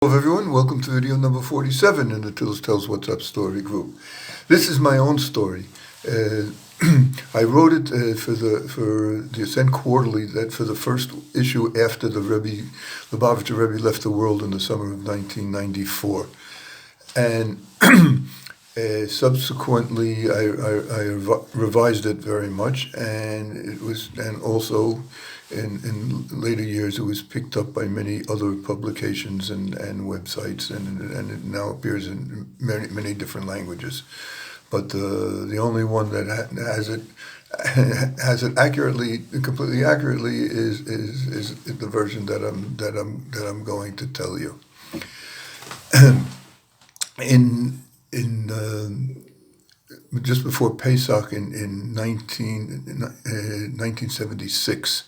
Hello everyone, welcome to video number 47 in the Tills Tells What's Up story group. This is my own story. I wrote it for the Ascent Quarterly, that for the first issue after the Lubavitcher Rebbe left the world in the summer of 1994. And subsequently I revised it very much, and also in later years it was picked up by many other publications and websites, and it now appears in many different languages. But the only one that has it completely accurately is the version that I'm going to tell you. in just before Pesach in 1976,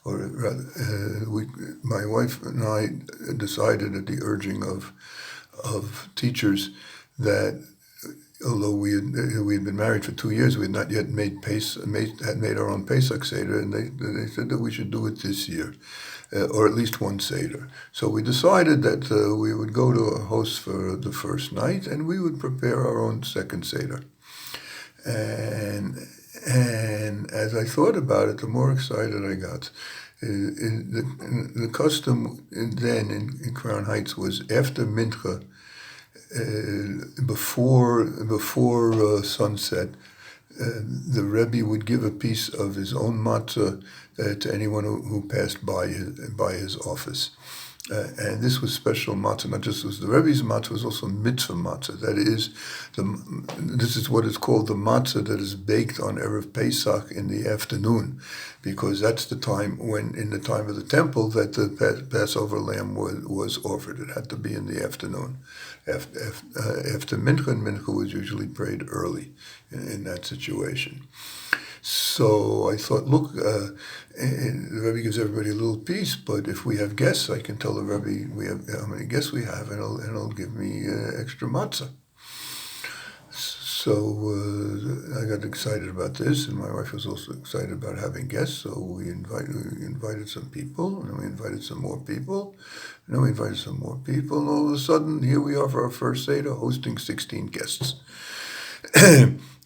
or rather, my wife and I decided, at the urging of teachers, that although we had been married for 2 years, we had not yet made our own Pesach Seder, and they said that we should do it this year, or at least one Seder. So we decided that we would go to a host for the first night, and we would prepare our own second Seder. And as I thought about it, the more excited I got. The custom then in Crown Heights was after Mincha, before sunset, the Rebbe would give a piece of his own matzah to anyone who passed by his office. And this was special matzah. Not just was the Rebbe's matzah, it was also mitzvah matzah. That is, this is what is called the matzah that is baked on Erev Pesach in the afternoon, because that's the time when, in the time of the temple, that the Passover lamb was offered. It had to be in the afternoon. After Mincha, and Mincha was usually prayed early in that situation. So I thought, look, the Rebbe gives everybody a little piece, but if we have guests, I can tell the Rebbe how many guests we have, and he'll give me extra matzah. So I got excited about this, and my wife was also excited about having guests. So we invited some people, and then we invited some more people, and then we invited some more people, and all of a sudden, here we are for our first Seder, hosting 16 guests.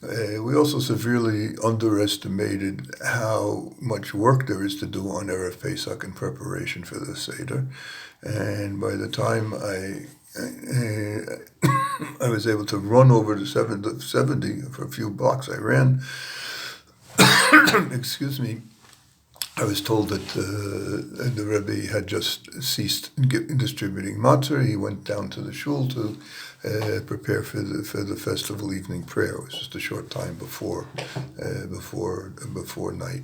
We also severely underestimated how much work there is to do on Erev Pesach in preparation for the Seder. And by the time I was able to run over to 70 for a few blocks, I ran. Excuse me. I was told that the Rebbe had just ceased distributing matzah. He went down to the shul to prepare for the festival evening prayer. It was just a short time before night.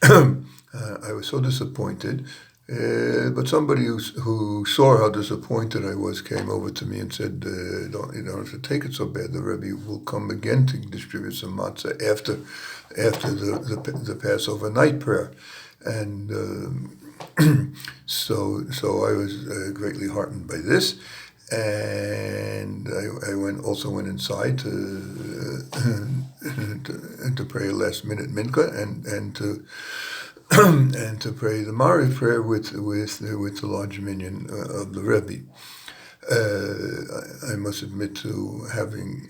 I was so disappointed. But somebody who saw how disappointed I was came over to me and said, you don't have to take it so bad. The Rebbe will come again to distribute some matzah after the Passover night prayer. And so I was greatly heartened by this. And I also went inside to pray a last minute mincha and to pray the Mariv prayer with the large minyan of the Rebbe. I must admit to having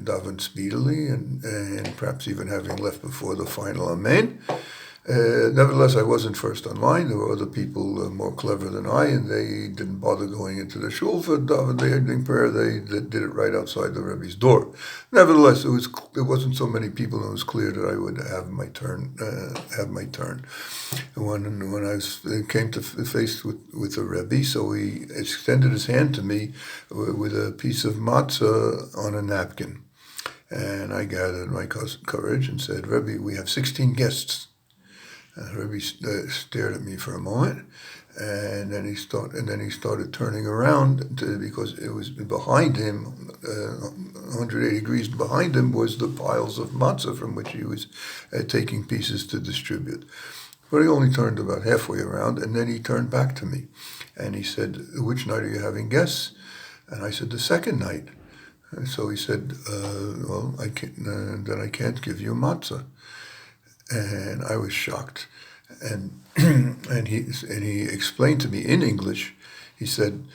davened speedily and perhaps even having left before the final Amen. Nevertheless, I wasn't first online. There were other people more clever than I, and they didn't bother going into the shul for daven the evening prayer. They did it right outside the Rebbe's door. Nevertheless, there wasn't so many people, and it was clear that I would have my turn. When I came to face with the Rebbe, so he extended his hand to me with a piece of matzah on a napkin, and I gathered my courage and said, "Rebbe, we have 16 guests." Rebbe stared at me for a moment, and then he started turning around because it was behind him, 180 degrees behind him, was the piles of matzah from which he was taking pieces to distribute. But he only turned about halfway around, and then he turned back to me, and he said, "Which night are you having guests?" And I said, "The second night." And so he said, "Well, I can't give you matzah." And I was shocked, and he explained to me in English He said,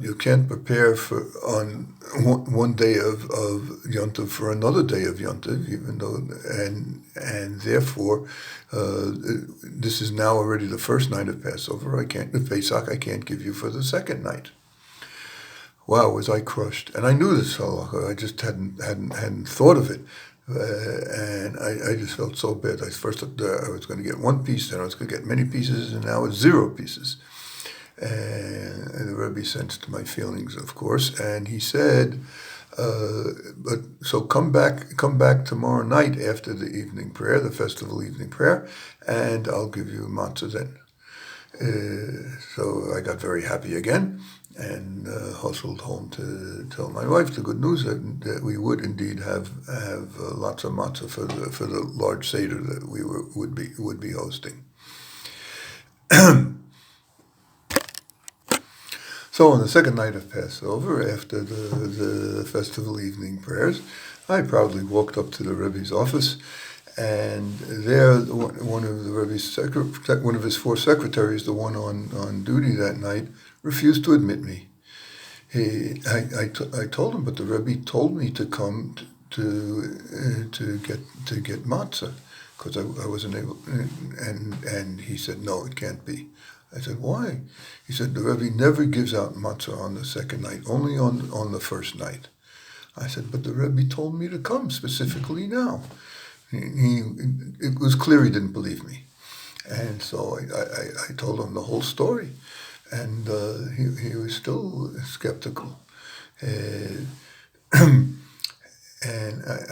you can't prepare for on one day of Yontiv for another day of Yontiv, even though and therefore this is now already the first night of Passover. Pesach I can't give you for the second night. Wow, was I crushed! And I knew this halacha, I just hadn't thought of it, and I just felt so bad. I first thought I was going to get one piece, then I was going to get many pieces, and now it's 0 pieces. And the Rebbe sensed my feelings, of course, and he said, "But so come back tomorrow night after the evening prayer, the festival evening prayer, and I'll give you matzah then." So I got very happy again, and hustled home to tell my wife the good news that we would indeed have lots of matzah for the large seder that we would be hosting. So on the second night of Passover, after the festival evening prayers, I proudly walked up to the Rebbe's office, and there one of the Rebbe's one of his 4 secretaries, the one on duty that night, refused to admit me. I told him, but the Rebbe told me to come to get matzah because I wasn't able, and he said no, it can't be. I said, why? He said, the Rebbe never gives out matzah on the second night, only on the first night. I said, but the Rebbe told me to come specifically now. It was clear he didn't believe me. And so I told him the whole story. And he was still skeptical. And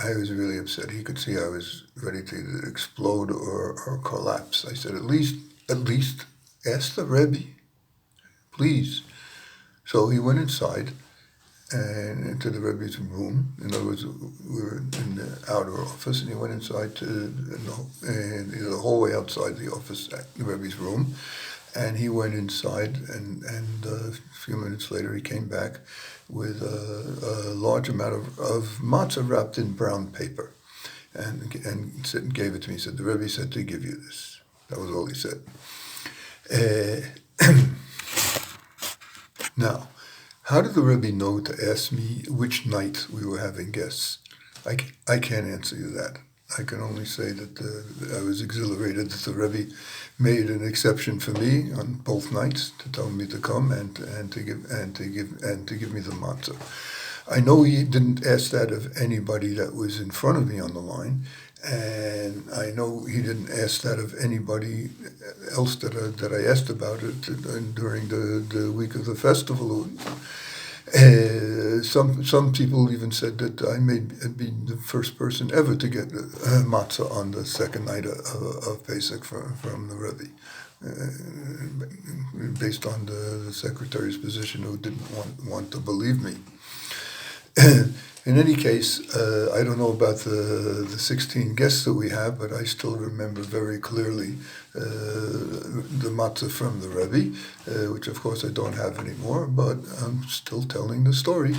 I was really upset. He could see I was ready to explode or collapse. I said, at least ask the Rebbe, please. So he went inside and into the Rebbe's room. In other words, we were in the outer office, and he went inside to the hallway outside the office, the Rebbe's room. And he went inside, and a few minutes later he came back with a large amount of matzah wrapped in brown paper, and gave it to me. He said, the Rebbe said to give you this. That was all he said. Now, how did the Rebbe know to ask me which night we were having guests? I can't answer you that. I can only say that I was exhilarated that the Rebbe made an exception for me on both nights to tell me to come and to give me the matzah. I know he didn't ask that of anybody that was in front of me on the line, and I know he didn't ask that of anybody else that I asked about it during the week of the festival. Some people even said that I may be the first person ever to get matzah on the second night of Pesach from the Rebbe, based on the secretary's position, who didn't want to believe me. In any case, I don't know about the 16 guests that we have, but I still remember very clearly the matzah from the Rebbe, which of course I don't have anymore, but I'm still telling the story.